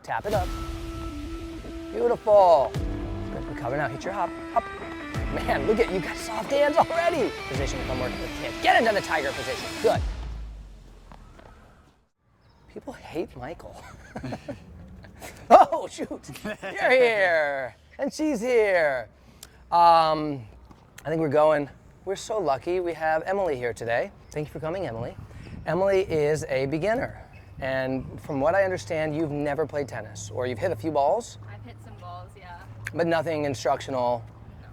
Tap it up. Beautiful. Good, recover now, hit your hop, hop. Man, look at you got soft hands already. Position if I'm working with kids. Get into the tiger position, good. People hate Michael. Oh, shoot, you're here, and she's here. I think we're so lucky we have Emily here today. Thank you for coming, Emily. Emily is a beginner, and from what I understand, you've never played tennis, or you've hit a few balls? I've hit some balls, yeah. But nothing instructional.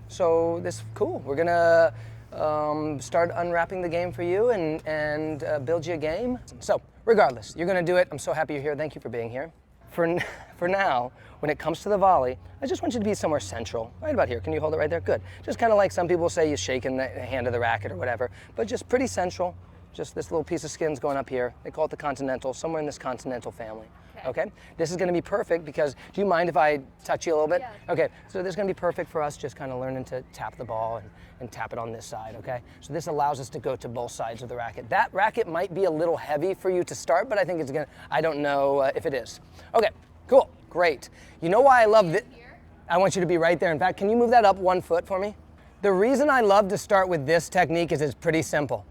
So this is cool. We're gonna start unwrapping the game for you and build you a game. So regardless, you're gonna do it. I'm so happy you're here. Thank you for being here. For now, when it comes to the volley, I just want you to be somewhere central, right about here. Can you hold it right there? Good. Just kind of like some people say, you shaking the hand of the racket or whatever, but just pretty central. Just this little piece of skin's going up here. They call it the continental, somewhere in this continental family. Okay? This is gonna be perfect because, do you mind if I touch you a little bit? Yeah. Okay, so this is gonna be perfect for us just kind of learning to tap the ball and tap it on this side, okay? So this allows us to go to both sides of the racket. That racket might be a little heavy for you to start, but I think it's gonna, I don't know if it is. Okay, cool, great. You know why I love this? I want you to be right there. In fact, can you move that up 1 foot for me? The reason I love to start with this technique is it's pretty simple.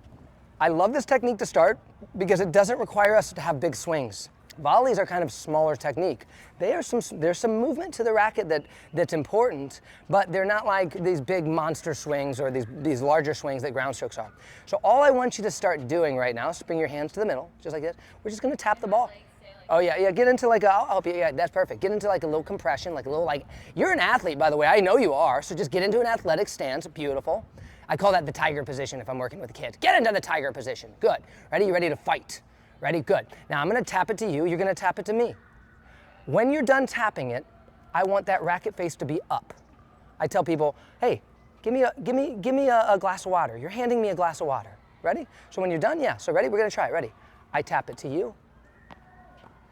I love this technique to start because it doesn't require us to have big swings. Volleys are kind of smaller technique. There's some movement to the racket that's important, but they're not like these big monster swings or these larger swings that ground strokes are. So all I want you to start doing right now is bring your hands to the middle, just like this. We're just gonna tap the ball. Oh yeah, get into like I'll help you, yeah, that's perfect. Get into like a little compression, like a little you're an athlete, by the way, I know you are, so just get into an athletic stance, beautiful. I call that the tiger position if I'm working with kids. Get into the tiger position, good. Ready, you ready to fight? Ready, good. Now I'm gonna tap it to you, you're gonna tap it to me. When you're done tapping it, I want that racket face to be up. I tell people, hey, give me a glass of water. You're handing me a glass of water. Ready? So when you're done, yeah, so ready, we're gonna try it, ready? I tap it to you.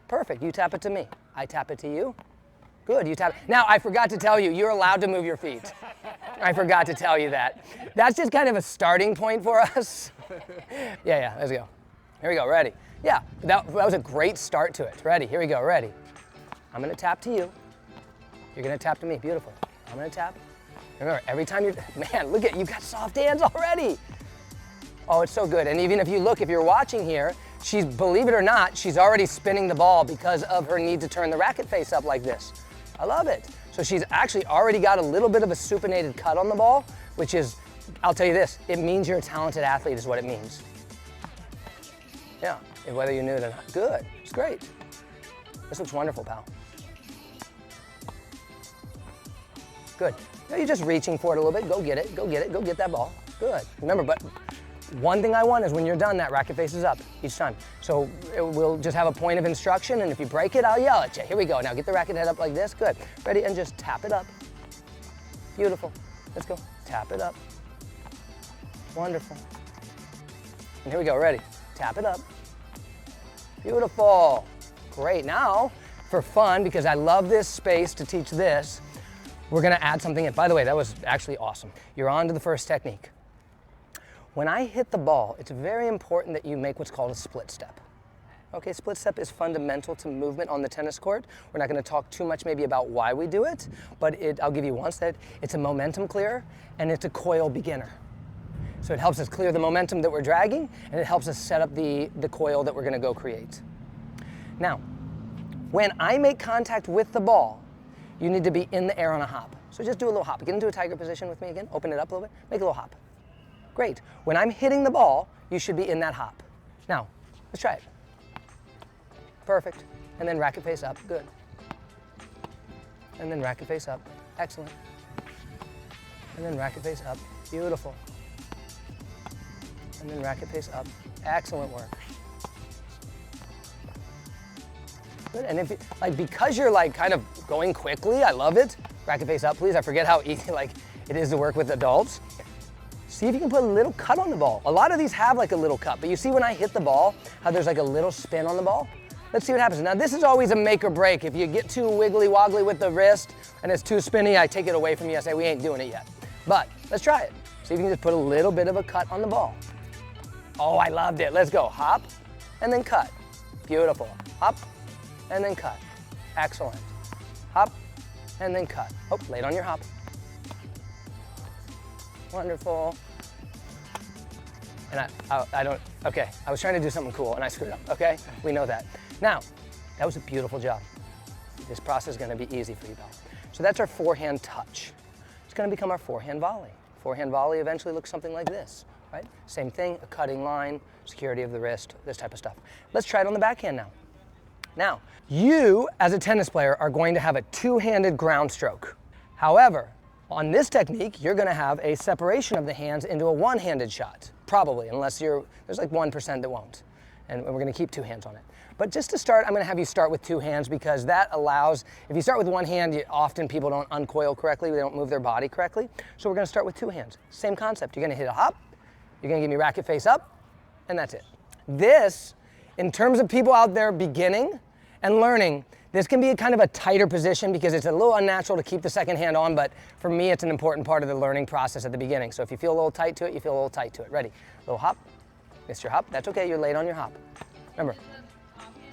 Perfect, you tap it to me. I tap it to you. Good, you tap it. Now, I forgot to tell you, you're allowed to move your feet. I forgot to tell you that. That's just kind of a starting point for us. Yeah, let's go. Here we go, ready? Yeah, that was a great start to it. Ready, here we go, ready. I'm gonna tap to you. You're gonna tap to me, beautiful. I'm gonna tap. Remember, every time man, look at, you've got soft hands already. Oh, it's so good. And even if you look, if you're watching here, she's, believe it or not, she's already spinning the ball because of her need to turn the racket face up like this. I love it. So she's actually already got a little bit of a supinated cut on the ball, which is, I'll tell you this, it means you're a talented athlete is what it means. Yeah, whether you knew it or not. Good, it's great. This looks wonderful, pal. Good. Now you're just reaching for it a little bit. Go get it, go get it, go get that ball. Good. Remember, but one thing I want is when you're done, that racket face is up each time. So we'll just have a point of instruction, and if you break it, I'll yell at you. Here we go. Now get the racket head up like this. Good. Ready? And just tap it up. Beautiful. Let's go. Tap it up. Wonderful. And here we go. Ready? Tap it up. Beautiful. Great. Now, for fun, because I love this space to teach this, we're going to add something in. By the way, that was actually awesome. You're on to the first technique. When I hit the ball, it's very important that you make what's called a split step. Okay, split step is fundamental to movement on the tennis court. We're not going to talk too much maybe about why we do it, but I'll give you one that it's a momentum clearer and it's a coil beginner. So it helps us clear the momentum that we're dragging, and it helps us set up the coil that we're going to go create. Now, when I make contact with the ball, you need to be in the air on a hop. So just do a little hop. Get into a tiger position with me again. Open it up a little bit. Make a little hop. Great. When I'm hitting the ball, you should be in that hop. Now, let's try it. Perfect. And then racket face up. Good. And then racket face up. Excellent. And then racket face up. Beautiful. And then racket face up. Excellent work. Good. And if you, because you're kind of going quickly, I love it. Racket face up, please. I forget how easy it is to work with adults. See if you can put a little cut on the ball. A lot of these have a little cut, but you see when I hit the ball, how there's a little spin on the ball? Let's see what happens. Now this is always a make or break. If you get too wiggly woggly with the wrist and it's too spinny, I take it away from you. I say, we ain't doing it yet. But let's try it. See if you can just put a little bit of a cut on the ball. Oh, I loved it. Let's go. Hop and then cut. Beautiful. Hop and then cut. Excellent. Hop, and then cut. Oh, late on your hop. Wonderful. And okay, I was trying to do something cool and I screwed up, okay? We know that. Now, that was a beautiful job. This process is gonna be easy for you, Belle. So that's our forehand touch. It's gonna become our forehand volley. Forehand volley eventually looks something like this, right? Same thing, a cutting line, security of the wrist, this type of stuff. Let's try it on the backhand now. Now, you as a tennis player are going to have a two-handed ground stroke. However, on this technique, you're gonna have a separation of the hands into a one-handed shot, probably, unless there's like 1% that won't. And we're gonna keep two hands on it. But just to start, I'm gonna have you start with two hands because that allows, if you start with one hand, often people don't uncoil correctly, they don't move their body correctly. So we're gonna start with two hands. Same concept, you're gonna hit a hop, you're gonna give me racket face up, and that's it. This, in terms of people out there beginning and learning, this can be a kind of a tighter position because it's a little unnatural to keep the second hand on, but for me, it's an important part of the learning process at the beginning. So if you feel a little tight to it, you feel a little tight to it. Ready? Little hop, missed your hop, that's okay, you're late on your hop. Remember,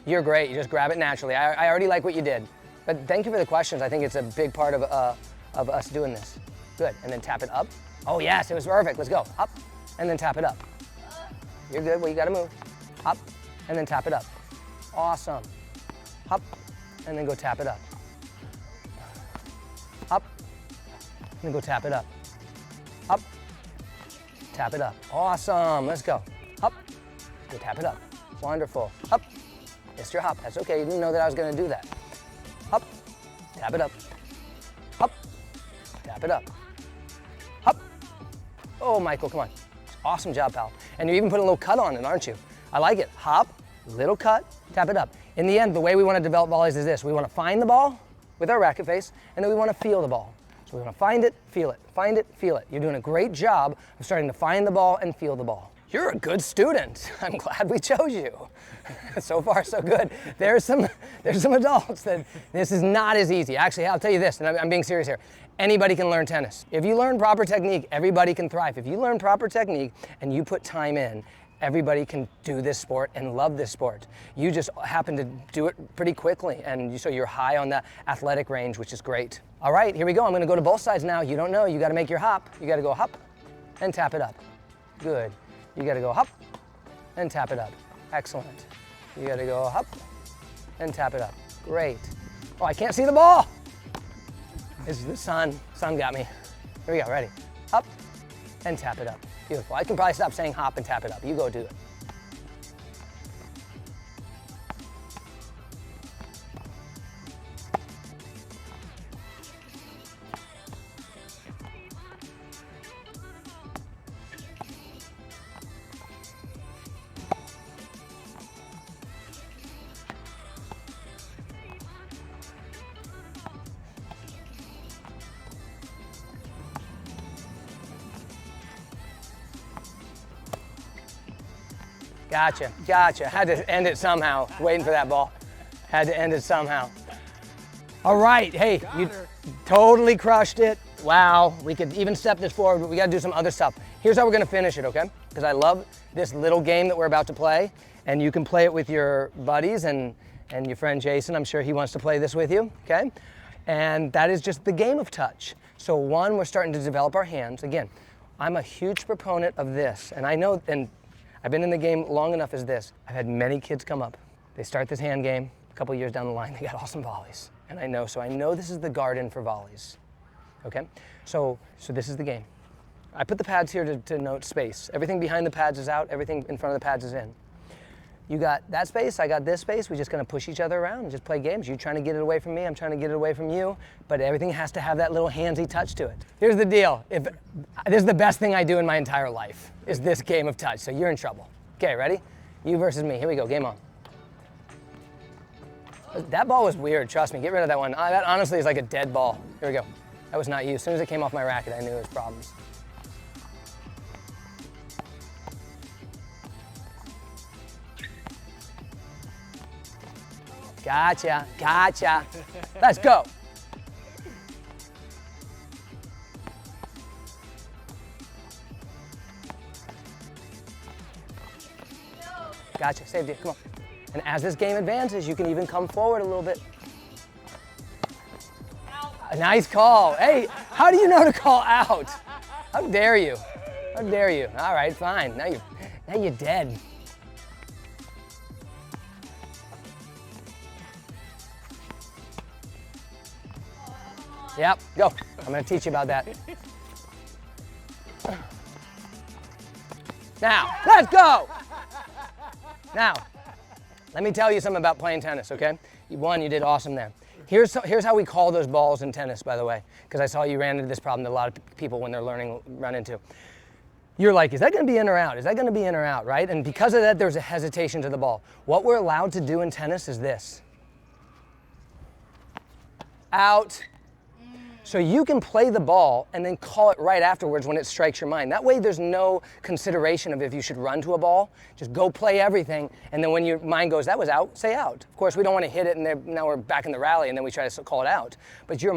you're great, you just grab it naturally. I already like what you did. But thank you for the questions. I think it's a big part of us doing this. Good, and then tap it up. Oh yes, it was perfect, let's go. Up, and then tap it up. You're good, well you gotta move. Up, and then tap it up. Awesome. Up, and then go tap it up. Up, and then go tap it up. Up, tap it up. Awesome, let's go. Up, go tap it up. Wonderful. Up, missed your hop, that's okay, you didn't know that I was gonna do that. Up, tap it up. Up, tap it up. Up. Oh, Michael, come on. Awesome job, pal. And you even put a little cut on it, aren't you? I like it. Hop, little cut, tap it up. In the end, the way we want to develop volleys is this. We want to find the ball with our racket face, and then we want to feel the ball. So we want to find it, feel it, find it, feel it. You're doing a great job of starting to find the ball and feel the ball. You're a good student. I'm glad we chose you. So far, so good. There's some adults that this is not as easy. Actually, I'll tell you this, and I'm being serious here. Anybody can learn tennis. If you learn proper technique, everybody can thrive. If you learn proper technique and you put time in, everybody can do this sport and love this sport. You just happen to do it pretty quickly, and so you're high on the athletic range, which is great. All right, here we go. I'm gonna go to both sides now. You don't know, you gotta make your hop. You gotta go hop and tap it up. Good. You gotta go hop and tap it up. Excellent. You gotta go hop and tap it up. Great. Oh, I can't see the ball. This is the sun. Sun got me. Here we go, ready? Up and tap it up. Beautiful. I can probably stop saying hop and tap it up. You go do it. Gotcha, gotcha. Had to end it somehow. Waiting for that ball. Had to end it somehow. All right, hey, you totally crushed it. Wow, we could even step this forward, but we gotta do some other stuff. Here's how we're gonna finish it, okay? Because I love this little game that we're about to play, and you can play it with your buddies and your friend Jason. I'm sure he wants to play this with you, okay? And that is just the game of touch. So one, we're starting to develop our hands. Again, I'm a huge proponent of this, and I know, and I've been in the game long enough as this. I've had many kids come up. They start this hand game, a couple years down the line, they got awesome volleys. And I know this is the garden for volleys, okay? So this is the game. I put the pads here to denote space. Everything behind the pads is out, everything in front of the pads is in. You got that space, I got this space, we're just gonna push each other around and just play games. You're trying to get it away from me, I'm trying to get it away from you, but everything has to have that little handsy touch to it. Here's the deal, this is the best thing I do in my entire life, is this game of touch, so you're in trouble. Okay, ready? You versus me, here we go, game on. That ball was weird, trust me, get rid of that one. That honestly is like a dead ball. Here we go. That was not you. As soon as it came off my racket, I knew there was problems. Gotcha, gotcha. Let's go. Gotcha, saved you, come on. And as this game advances, you can even come forward a little bit. Nice call. Hey, how do you know to call out? How dare you? How dare you? All right, fine. Now you're dead. Yep, go. I'm gonna teach you about that. Now, let's go. Now, let me tell you something about playing tennis, okay? One, you did awesome there. Here's how we call those balls in tennis, by the way, because I saw you ran into this problem that a lot of people when they're learning run into. You're like, is that gonna be in or out? Is that gonna be in or out, right? And because of that, there's a hesitation to the ball. What we're allowed to do in tennis is this. Out. So you can play the ball and then call it right afterwards when it strikes your mind. That way there's no consideration of if you should run to a ball. Just go play everything, and then when your mind goes, that was out, say out. Of course, we don't want to hit it and now we're back in the rally and then we try to call it out. But you're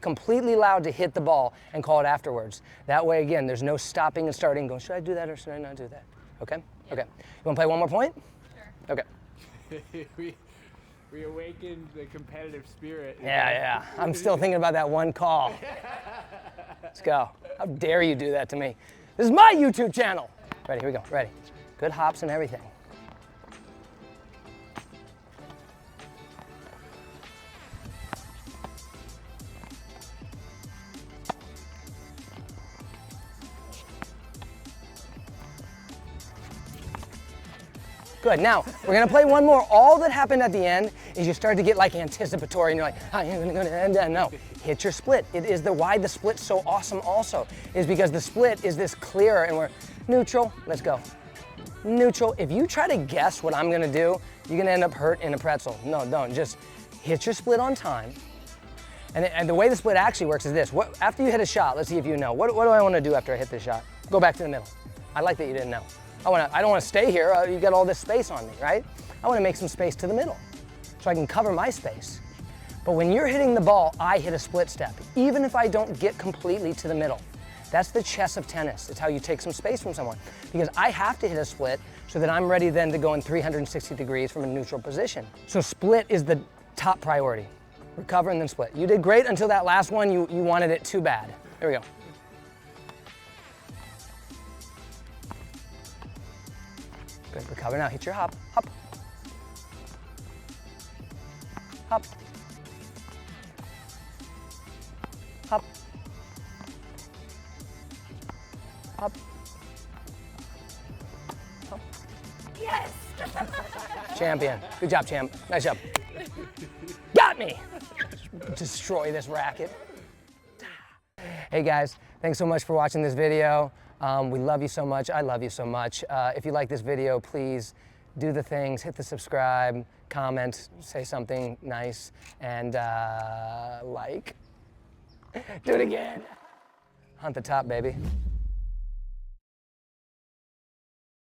completely allowed to hit the ball and call it afterwards. That way, again, there's no stopping and starting and going, should I do that or should I not do that? Okay? Yeah. Okay. You want to play one more point? Sure. Okay. We awakened the competitive spirit. Yeah. I'm still thinking about that one call. Let's go. How dare you do that to me? This is my YouTube channel. Ready, here we go, ready. Good hops and everything. Good, now, we're gonna play one more. All that happened at the end is you start to get like anticipatory and you're like, how are you gonna end that? No, hit your split. It is why the split's so awesome also, is because the split is this clearer and we're neutral, let's go. Neutral, if you try to guess what I'm gonna do, you're gonna end up hurt in a pretzel. No, don't, just hit your split on time. And the way the split actually works is this. After you hit a shot, let's see if you know. What do I wanna do after I hit this shot? Go back to the middle. I like that you didn't know. I don't want to stay here. You got all this space on me, right? I want to make some space to the middle so I can cover my space. But when you're hitting the ball, I hit a split step, even if I don't get completely to the middle. That's the chess of tennis. It's how you take some space from someone. Because I have to hit a split so that I'm ready then to go in 360 degrees from a neutral position. So split is the top priority. Recover and then split. You did great until that last one, you wanted it too bad. There we go. Good, recover now, hit your hop, hop. Hop. Hop. Hop. Hop. Yes! Champion, good job, champ, nice job. Got me! Destroy this racket. Hey guys, thanks so much for watching this video. We love you so much. I love you so much. If you like this video, please do the things, hit the subscribe, comment, say something nice, and like. Do it again. Hunt the top, baby.